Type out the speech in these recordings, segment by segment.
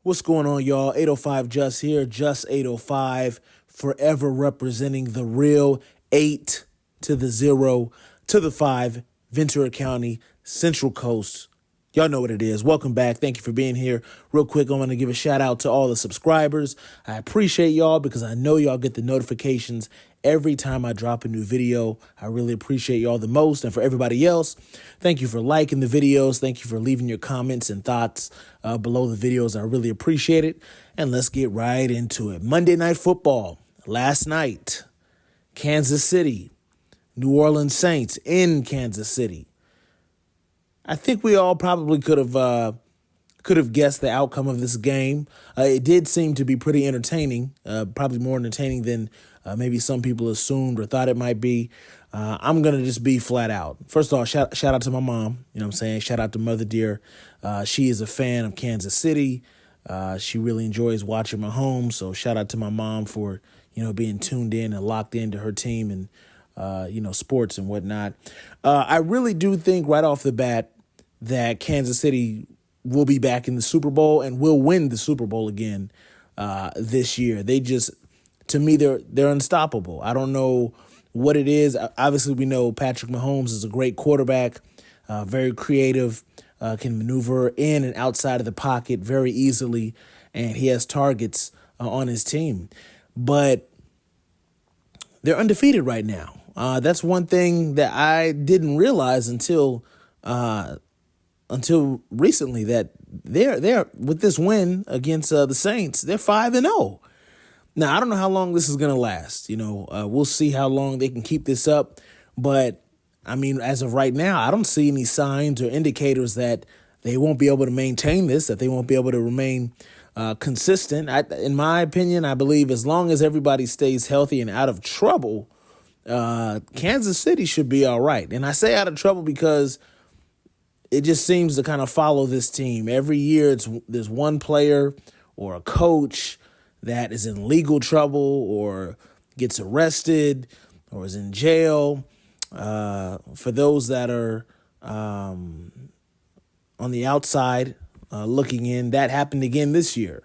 What's going on, y'all? 805 Just here, Just 805, forever representing the real 8 to the 0 to the 5, Ventura County, Central Coast. Y'all know what it is. Welcome back. Thank you for being here. Real quick, I want to give a shout out to all the subscribers. I appreciate y'all because I know y'all get the notifications every time I drop a new video. I really appreciate y'all the most. And for everybody else, thank you for liking the videos. Thank you for leaving your comments and thoughts below the videos. I really appreciate it. And let's get right into it. Monday Night Football. Last night, Kansas City, New Orleans Saints in Kansas City. I think we all probably could have guessed the outcome of this game. It did seem to be pretty entertaining, probably more entertaining than maybe some people assumed or thought it might be. I'm going to just be flat out. First of all, shout out to my mom. You know what I'm saying? Shout out to Mother Dear. She is a fan of Kansas City. She really enjoys watching Mahomes. So shout out to my mom for, being tuned in and locked into her team and, sports and whatnot. I really do think right off the bat that Kansas City will be back in the Super Bowl and will win the Super Bowl again this year. They just, to me, they're unstoppable. I don't know what it is. Obviously, we know Patrick Mahomes is a great quarterback, very creative, can maneuver in and outside of the pocket very easily, and he has targets on his team. But they're undefeated right now. That's one thing that I didn't realize until recently, that they're with this win against the Saints, they're 5-0. Now, I don't know how long this is going to last. We'll see how long they can keep this up. But, I mean, as of right now, I don't see any signs or indicators that they won't be able to maintain this, that they won't be able to remain consistent. In my opinion, I believe as long as everybody stays healthy and out of trouble, Kansas City should be all right. And I say out of trouble because it just seems to kind of follow this team. Every year there's one player or a coach that is in legal trouble or gets arrested or is in jail. For those that are on the outside looking in, that happened again this year.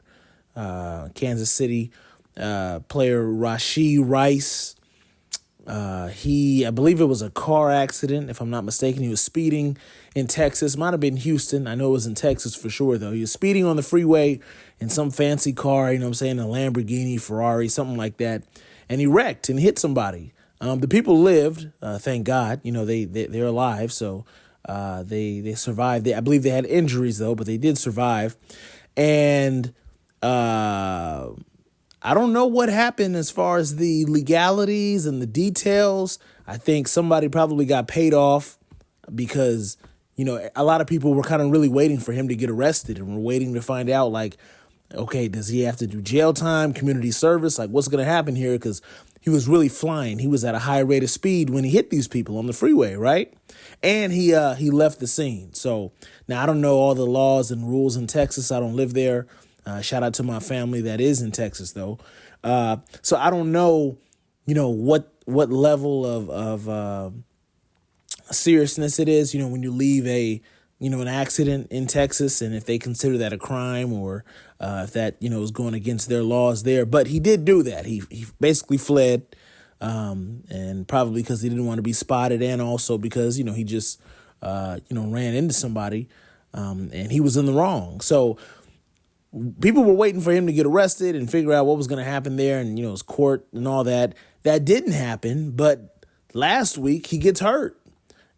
Kansas City player Rashee Rice, I believe it was a car accident, if I'm not mistaken. He was speeding in Texas. Might have been Houston. I know it was in Texas for sure, though. He was speeding on the freeway in some fancy car, a Lamborghini, Ferrari, something like that. And he wrecked and hit somebody. The people lived, thank God. They're alive, so they survived. I believe they had injuries, though, but they did survive. And I don't know what happened as far as the legalities and the details. I think somebody probably got paid off because, a lot of people were kind of really waiting for him to get arrested and were waiting to find out, like, okay, does he have to do jail time, community service? Like, what's going to happen here? Because he was really flying. He was at a high rate of speed when he hit these people on the freeway, right? And he left the scene. So now I don't know all the laws and rules in Texas. I don't live there. Shout out to my family that is in Texas, though. So I don't know, what level of seriousness it is, when you leave an accident in Texas, and if they consider that a crime or if that, is going against their laws there. But he did do that. He basically fled, and probably because he didn't want to be spotted, and also because, he just, ran into somebody, and he was in the wrong. So people were waiting for him to get arrested and figure out what was going to happen there, and, his court and all that. That didn't happen, but last week he gets hurt.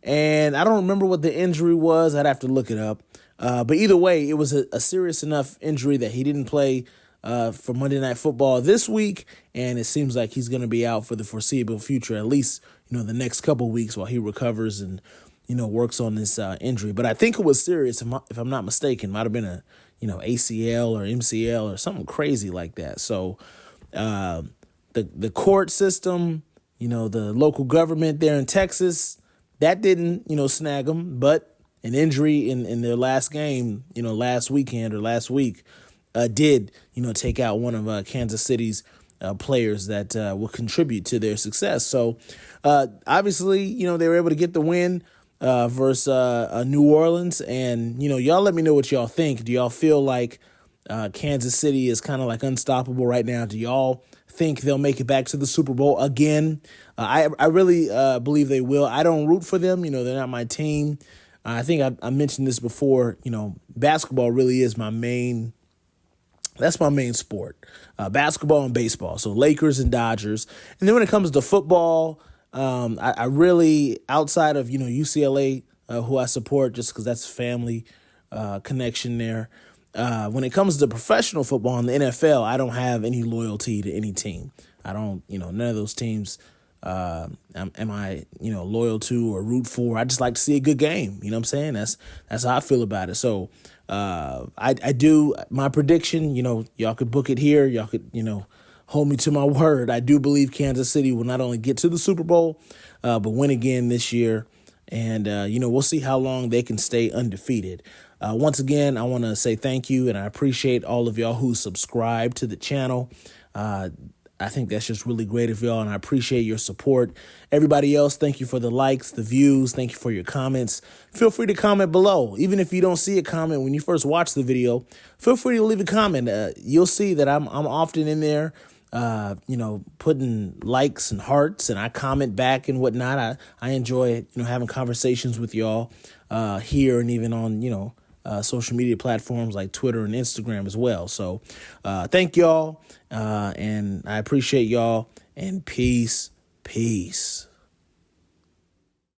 And I don't remember what the injury was. I'd have to look it up. But either way, it was a serious enough injury that he didn't play for Monday Night Football this week, and it seems like he's going to be out for the foreseeable future, at least, the next couple of weeks while he recovers and, works on this injury. But I think it was serious, if I'm not mistaken. Might have been a, ACL or MCL or something crazy like that. So the court system, the local government there in Texas, that didn't, snag them, but an injury in their last game, last weekend or last week, did, take out one of Kansas City's players that will contribute to their success. So obviously, they were able to get the win versus New Orleans. And, y'all let me know what y'all think. Do y'all feel like Kansas City is kind of like unstoppable right now. Do y'all think they'll make it back to the Super Bowl again? I really believe they will. I don't root for them. They're not my team. I think I mentioned this before. Basketball really is that's my main sport, basketball and baseball. So Lakers and Dodgers. And then when it comes to football, I really, outside of, UCLA, who I support just because that's family connection there. When it comes to professional football in the NFL, I don't have any loyalty to any team. I don't, none of those teams am I, loyal to or root for. I just like to see a good game. You know what I'm saying? That's how I feel about it. So I do my prediction, y'all could book it here. Y'all could, hold me to my word. I do believe Kansas City will not only get to the Super Bowl, but win again this year. And, we'll see how long they can stay undefeated. Once again, I want to say thank you, and I appreciate all of y'all who subscribe to the channel. I think that's just really great of y'all, and I appreciate your support. Everybody else, thank you for the likes, the views. Thank you for your comments. Feel free to comment below. Even if you don't see a comment when you first watch the video, feel free to leave a comment. You'll see that I'm often in there, putting likes and hearts, and I comment back and whatnot. I enjoy, having conversations with y'all here and even on, social media platforms like Twitter and Instagram as well. So thank y'all, and I appreciate y'all, and peace.